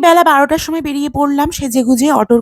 বেলা ১২টার সময় বেরিয়ে পড়লাম সেজেগুজে অটোর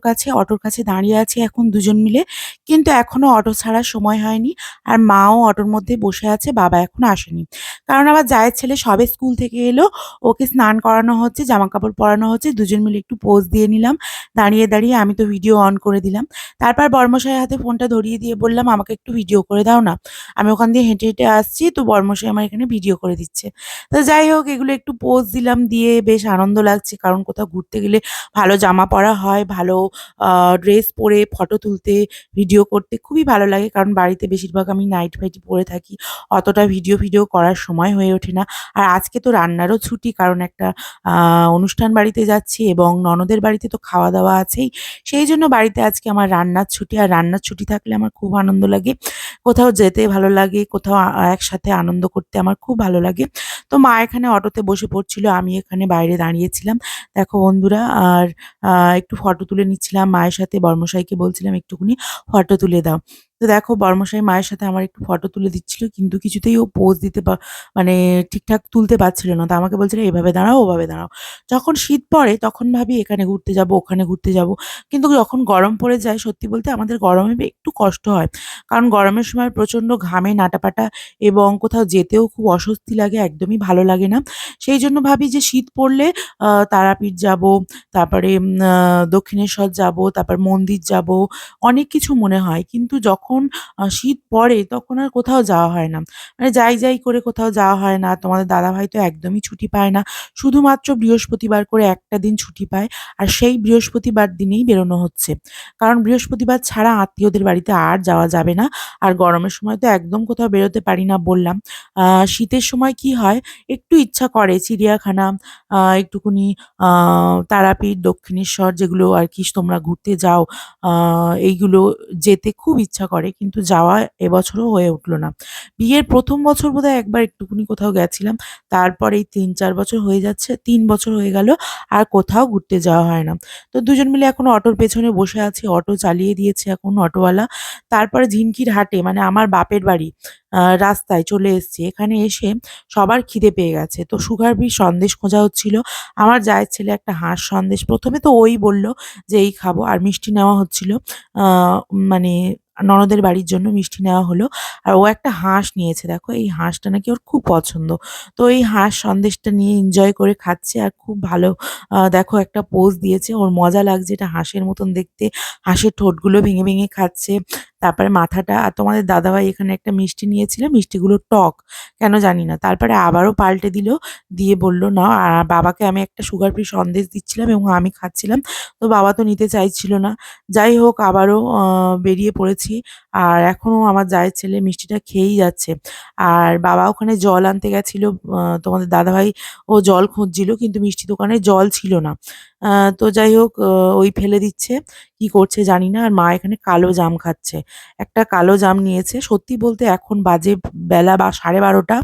কাছে দাঁড়িয়ে আছি এখন দুজন মিলে। কিন্তু এখনো অটো ছাড়ার সময় হয়নি। আর মাও অটোর মধ্যে বসে আছে, বাবা এখনো আসেনি। কারণ আমার জায়ের ছেলে সবে স্কুল থেকে এলো। ওকে স্নান করানো হচ্ছে, জামাকাপড় পরানো হচ্ছে। দুজন মিলে একটু পোজ দিয়ে নিলাম। দাঁড়িয়ে আমি তো ভিডিও অন করে দিলাম। তারপর বর্মশাইয়ের হাতে ফোনটা ধরিয়ে দিয়ে বললাম, "আমাকে একটু ভিডিও করে দাও না। আমি ওখান দিয়ে হেঁটে আসছি, তো বর্মশাই আমার এখানে ভিডিও করে দিচ্ছে।" তো যাই হোক এগুলো একটু পোজ দিলাম, দিয়ে বেশ আনন্দ লাগছে। কারণ কোথাও ঘুরতে গেলে ভালো জামা পরা হয়, ভালো আ ড্রেস পরে ফটো তুলতে, ভিডিও করতে খুবই ভালো লাগে। কারণ বাড়িতে বেশিরভাগ আমি নাইটি ফাইটি পরে থাকি। অতটা ভিডিও করার সময় হয়ে ওঠে না। আর আজকে তো রান্নারও ছুটি, কারণ একটা আ অনুষ্ঠান বাড়িতে যাচ্ছি এবং ননদের বাড়িতে তো খাওয়া-দাওয়া আছেই। সেইজন্য বাড়িতে আজকে আমার রান্নার ছুটি। আর রান্নার ছুটি থাকলে আমার খুব আনন্দ লাগে। কোথাও যেতে ভালো লাগে, কোথাও একসাথে আনন্দ করতে আমার খুব ভালো লাগে। তো মা এখানে অটোতে বসে পড়ছিল, আমি এখানে বাইরে দাঁড়িয়েছিলাম। দেখো বন্ধুরা, আর আ একটু ফটো তুলে নিচ্ছিলাম মায়ের সাথে। বর্মশাইকে বলছিলাম, "একটুখানি ফটো তুলে দাও।" তো দেখো বর্মশাই মায়ের সাথে আমার একটু ফটো তুলে দিচ্ছিল। কিন্তু কিছুতেই ও পোজ দিতে মানে ঠিকঠাক তুলতে পারছিল না। তো আমাকে বলছিল, "এভাবে দাঁড়াও, ওভাবে দাঁড়াও।" যখন শীত পড়ে তখন ভাবি এখানে ঘুরতে যাবো, ওখানে ঘুরতে যাবো। কিন্তু যখন গরম পড়ে যায়, সত্যি বলতে আমাদের গরমে একটু কষ্ট হয়। কারণ গরমের সময় প্রচণ্ড ঘামে নাটাপাটা এবং কোথাও যেতেও খুব অস্বস্তি লাগে, একদমই ভালো লাগে না। সেইজন্য ভাবি যে শীত পড়লে তারাপীঠ যাবো, তারপরে দক্ষিণেশ্বর যাবো, তারপর মন্দির যাবো, অনেক কিছু মনে হয়। কিন্তু যখন শীত পড়ে তখন আর কোথাও যাওয়া হয় না। মানে যাই করে কোথাও যাওয়া হয় না। তোমাদের দাদাভাই তো একদমই ছুটি পায় না। শুধুমাত্র বৃহস্পতিবার করে একটা দিন ছুটি পায়। আর সেই বৃহস্পতিবার দিনেই বেরোনো হচ্ছে। কারণ বৃহস্পতিবার ছাড়া আত্মীয়দের বাড়িতে আর যাওয়া যাবে না। আর গরমের সময় তো একদম কোথাও বেরোতে পারি না বললাম। শীতের সময় কি হয়, একটু ইচ্ছা করে চিড়িয়াখানা, একটুখানি আ তারাপীঠ, দক্ষিণেশ্বর যেগুলো আরকি তোমরা ঘুরতে যাও, আ এইগুলো যেতে খুব ইচ্ছা করে। কিন্তু যাওয়া এবছরও হয়ে উঠল না। বিয়ের ১ম বছর বোধহয় একবার একটুখানি কোথাও গেছিলাম। তারপর এই ৩-৪ বছর হয়ে যাচ্ছে, ৩ বছর হয়ে গেল আর কোথাও ঘুরতে যাওয়া হয় না। তো দুজন মিলে এখন অটোর পেছনে বসে আছি। অটো চালিয়ে দিয়েছে এখন অটোওয়ালা। তারপরে ঝিনকির হাটে, মানে আমার বাপের বাড়ি রাস্তায় চলে এসেছি। এখানে এসে সবার খিদে পেয়ে গেছে। তো সুগার ফ্রি সন্দেশ খোঁজা হচ্ছিল। আমার জায়ের ছেলে একটা হাঁস সন্দেশ, ১ম এ তো ওই বলল যে, "এই খাবো।" আর মিষ্টি নেওয়া হচ্ছিল। আ মানে ননদের বাড়ির জন্য মিষ্টি নেওয়া হলো। আর ও একটা হাঁস নিয়েছে। দেখো এই হাঁসটা নাকি ওর খুব পছন্দ। তো এই হাঁস সন্দেশটা নিয়ে এনজয় করে খাচ্ছে আর খুব ভালো দেখো একটা পোজ দিয়েছে। ওর মজা লাগছে, এটা হাঁসের মতন দেখতে। হাঁসের ঠোঁটগুলো ভেঙে খাচ্ছে। তারপরে মাথাটা, আর তোমাদের দাদাভাই এখানে একটা মিষ্টি নিয়েছিল। মিষ্টিগুলো টক। কেন জানি না। তারপরে আবারও পাল্টে দিল। দিয়ে বলল, "নাও।" আর বাবাকে আমি একটা সুগার ফ্রি সন্দেশ দিচ্ছিলাম এবং আমি খাচ্ছিলাম। তো বাবা তো নিতে চাইছিল না। যাই হোক আবারও বেরিয়ে পড়েছি। আর এখনো আমার জায়ের ছেলে মিষ্টিটা খেয়েই যাচ্ছে। আর বাবা ওখানে জল আনতে গেছিল। তোমাদের দাদাভাই ও জল খুঁজছিল, কিন্তু মিষ্টি দোকানে জল ছিল না। আ তো যাই হোক ওই ফেলে দিচ্ছে। কি করছে জানি না। আর মা এখানে কালো জাম খাচ্ছে। একটা কালো জাম নিয়েছে। সত্যি বলতে এখন বাজে বেলা 12:30।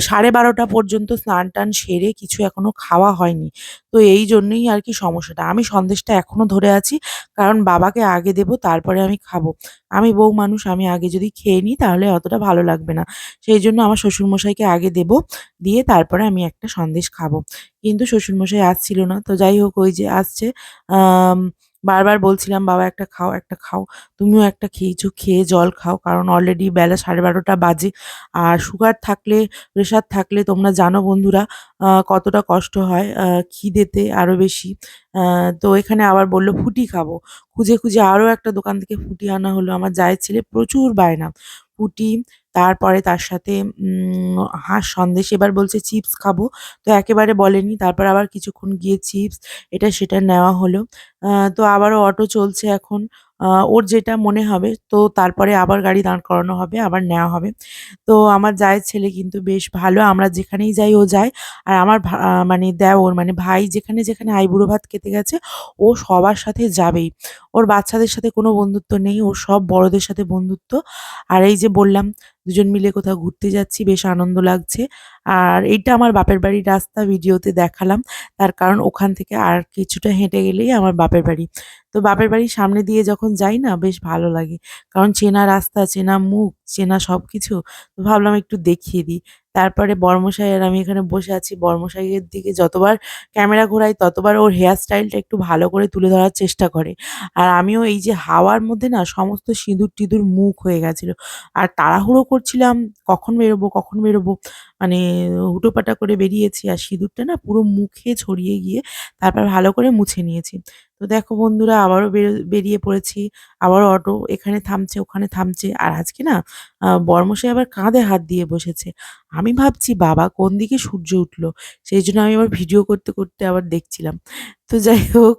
12:30 পর্যন্ত স্নান-টান সেরে কিছু এখনো খাওয়া হয়নি। তো এইজন্যই আরকি সমস্যাটা। আমি সন্দেশটা এখনো ধরে আছি। কারণ বাবাকে আগে দেবো, তারপরে আমি খাবো। আমি বউ মানুষ, আমি আগে যদি খেয়ে নিই তাহলে অতটা ভালো লাগবে না। সেইজন্য আমার শ্বশুরমশাইকে আগে দেবো। দিয়ে তারপরে আমি একটা সন্দেশ খাবো। কিন্তু শ্বশুরমশাই আসছিল না। তো যাই হোক ওই যে আসছে। আম বারবার বলছিলাম, "বাবা একটা খাও, একটা খাও।" তুমিও একটা খেয়েছো, খেয়ে জল খাও। কারণ অলরেডি বেলা 12:30 বাজে। আর সুগার থাকলে, প্রেশার থাকলে তোমরা জানো বন্ধুরা কতটা কষ্ট হয় খিদেতে আরো বেশি। আ তো এখানে আবার বলল ফুটি খাবো। খুঁজে আরো একটা দোকান থেকে ফুটি আনা হলো। আমার জায়ের ছেলে প্রচুর বায়না। ফুটি, তারপরে তার সাথে হাঁস সন্দেশ, এবার বলছে চিপস খাবো। তো একেবারে বলেনি। তারপর আবার কিছুক্ষণ গিয়ে চিপস এটা সেটা নেওয়া হলো। তো আবারও অটো চলছে এখন। ওর যেটা মনে হবে তো তারপরে আবার গাড়ি দাঁড় করানো হবে, আবার নেওয়া হবে। তো আমার জায়ের ছেলে কিন্তু বেশ ভালো। আমরা যেখানেই যাই ও যায়। আর আমার মানে দেওর, মানে ভাই যেখানে আইবুড়ো ভাত খেতে গেছে, ও সবার সাথে যাবেই। ওর বাচ্চাদের সাথে কোনো বন্ধুত্ব নেই। ওর সব বড়দের সাথে বন্ধুত্ব। আর এই যে বললাম, দুজন মিলে কোথাও ঘুরতে যাচ্ছি, বেশ আনন্দ লাগছে। আর এইটা আমার বাপের বাড়ির রাস্তা, ভিডিওতে দেখালাম। তার কারণ ওখান থেকে আর কিছুটা হেঁটে গেলেই আমার বাপের বাড়ি। তো বাপের বাড়ির সামনে দিয়ে যখন যাই না বেশ ভালো লাগে। কারণ চেনা রাস্তা, চেনা মুখ, চেনা সবকিছু। তো ভাবলাম একটু দেখিয়ে দিই। তারপরে বর্মশাই আর আমি এখানে বসে আছি। বর্মশাইয়ের দিকে যতবার ক্যামেরা ঘোরাই ততবার ওর হেয়ার স্টাইলটা একটু ভালো করে তুলে ধরার চেষ্টা করে। আর আমিও এই যে হাওয়ার মধ্যে না সমস্ত সিঁদুর-টিঁদুর মুখ হয়ে গেছিল। আর তাড়াহুড়ো করছিলাম কখন বেরোবো, কখন বেরোবো? মানে হুটোপাটা করে বেরিয়েছি আর সিঁদুরটা না পুরো মুখে ছড়িয়ে গিয়ে তারপর ভালো করে মুছে নিয়েছি। তো দেখো বন্ধুরা আবারও বেরিয়ে পড়েছি। আবারও অটো এখানে থামছে, ওখানে থামছে। আর আজকে না বরমশাই আবার কাঁধে হাত দিয়ে বসেছে। আমি ভাবছি বাবা কোন দিকে সূর্য উঠলো? সেইজন্য আমি আবার ভিডিও করতে, করতে আবার দেখছিলাম। তো যাই হোক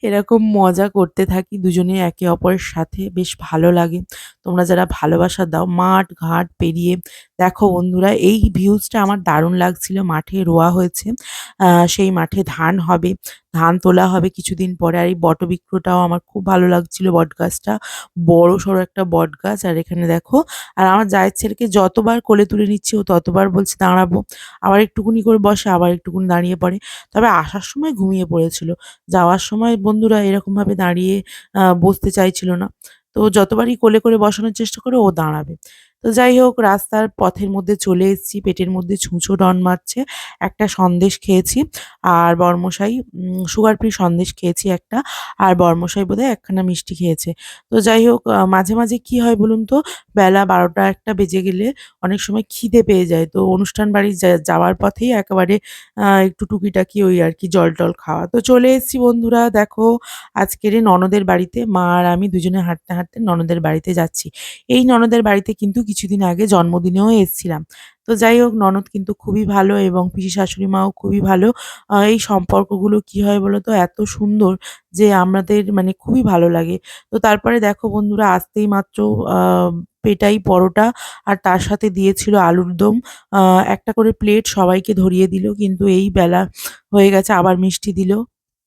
এরকম মজা করতে থাকি দুজনে একে অপরের সাথে বেশ ভালো লাগে। তোমরা যারা ভালোবাসা দাও মাঠ ঘাট পেরিয়ে দেখো বন্ধুরা এই ভিউজটা আমার দারুণ লাগছিল। মাঠে রোয়া হয়েছে। সেই মাঠে ধান হবে, ধান তোলা হবে কিছুদিন পরে। আর এই বটবৃক্ষটাও আমার খুব ভালো লাগছিল বটগাছটা। বড়সড় একটা বটগাছ আর এখানে দেখো আর আমার জায়ের ছেলেকে যতবার কোলে তুলে নিচ্ছি ও ততবার বলছে দাঁড়াবো। আবার একটুকুনি করে বসে, আবার একটুকুনি দাঁড়িয়ে পড়ে। তবে আসার সময় ঘুমিয়ে পড়েছিল। যাওয়ার সময় বন্ধুরা এরকমভাবে দাঁড়িয়ে বসতে চাইছিল না। তো যতবারই কোলে করে বসানোর চেষ্টা করে ও দাঁড়াবে। তো যাই হোক রাস্তার পথের মধ্যে চলে এসেছি। পেটের মধ্যে ছুঁচো ডন মারছে। একটা সন্দেশ খেয়েছি। আর বরমশাই সুগার ফ্রি সন্দেশ খেয়েছি একটা। আর বরমশাই বোধহয় একখানা মিষ্টি খেয়েছে। তো যাই হোক মাঝে, মাঝে কি হয় বলুন তো? বেলা ১২টা-১টা বেজে গেলে অনেক সময় খিদে পেয়ে যায়। তো অনুষ্ঠান বাড়ি যাওয়ার পথেই একেবারে একটু টুকিটাকি ওই আরকি জল-টল খাওয়া। তো চলে এসেছি বন্ধুরা দেখো আজকেরে ননদের বাড়িতে। মা আর আমি দুজনে হাঁটতে, হাঁটতে ননদের বাড়িতে যাচ্ছি। এই ননদের বাড়িতে কিন্তু কিছুদিন আগে জন্মদিনেও এসছিলাম। তো যাই হোক ননদ কিন্তু খুবই ভালো এবং পিসি শাশুড়ি মাও খুবই ভালো। এই সম্পর্কগুলো কি হয় বলো তো? এত সুন্দর যে আমাদের মানে খুবই ভালো লাগে। তো তারপরে দেখো বন্ধুরা আসতেই মাত্র আ পেটাই পরোটা আর তার সাথে দিয়েছিল আলুর দম। আ একটা করে প্লেট সবাইকে ধরিয়ে দিল। কিন্তু এই বেলা হয়ে গেছে আবার মিষ্টি দিল।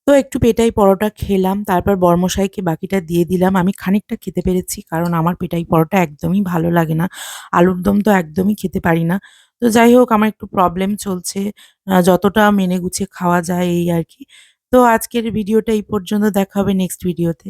তো একটু পেটাই পরোটা খেলাম। তারপর বর্মশাইকে বাকিটা দিয়ে দিলাম। আমি খানিকটা খেতে পেরেছি। কারণ আমার পেটাই পরোটা একদমই ভালো লাগে না। আলুর দম তো একদমই খেতে পারি না। তো যাই হোক আমার একটু প্রবলেম চলছে। যতটা মেনে গুছিয়ে খাওয়া যায় এই আরকি। তো আজকের ভিডিওটা এই পর্যন্ত। দেখা হবে নেক্সট ভিডিওতে।